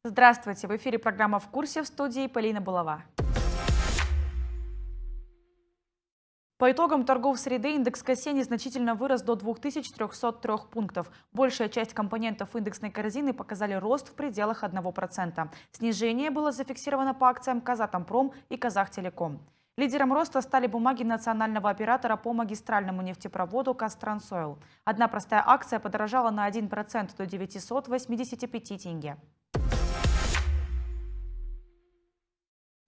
Здравствуйте! В эфире программа «В курсе», в студии Полина Булава. По итогам торгов среды индекс КСЕ незначительно вырос до 2303 пунктов. Большая часть компонентов индексной корзины показали рост в пределах 1%. Снижение было зафиксировано по акциям «Казатомпром» и «Казахтелеком». Лидером роста стали бумаги национального оператора по магистральному нефтепроводу «Казтрансойл». Одна простая акция подорожала на 1% до 985 тенге.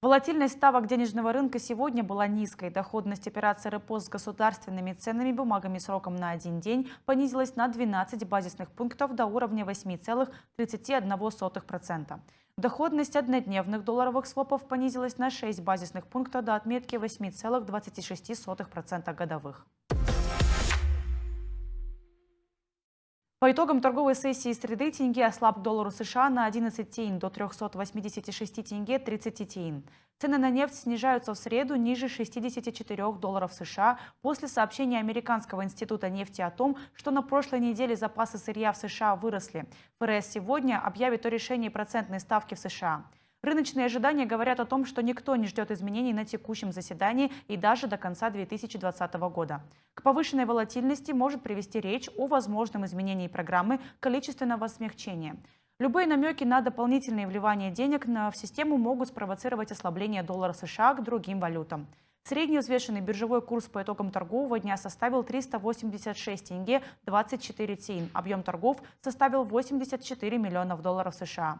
Волатильность ставок денежного рынка сегодня была низкой. Доходность операций РЭПО с государственными ценными бумагами сроком на один день понизилась на 12 базисных пунктов до уровня 8,31%. Доходность однодневных долларовых свопов понизилась на 6 базисных пунктов до отметки 8,26% годовых. По итогам торговой сессии среды тенге ослаб к доллару США на 11 тиын до 386 тенге 30 тиын. Цены на нефть снижаются в среду ниже 64 долларов США после сообщения Американского института нефти о том, что на прошлой неделе запасы сырья в США выросли. ФРС сегодня объявит о решении процентной ставки в США. Рыночные ожидания говорят о том, что никто не ждет изменений на текущем заседании и даже до конца 2020 года. К повышенной волатильности может привести речь о возможном изменении программы количественного смягчения. Любые намеки на дополнительные вливания денег в систему могут спровоцировать ослабление доллара США к другим валютам. Средний взвешенный биржевой курс по итогам торгового дня составил 386 тенге 24 тиын. Объем торгов составил 84 миллионов долларов США.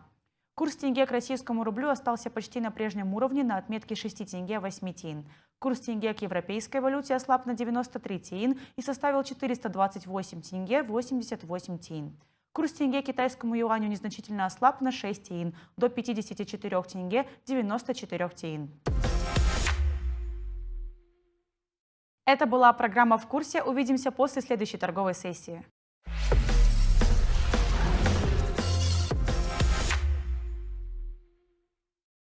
Курс тенге к российскому рублю остался почти на прежнем уровне на отметке 6 тенге 8 тиын. Курс тенге к европейской валюте ослаб на 93 тиын и составил 428 тенге 88 тиын. Курс тенге к китайскому юаню незначительно ослаб на 6 тиын до 54 тенге 94 тиын. Это была программа «В курсе». Увидимся после следующей торговой сессии.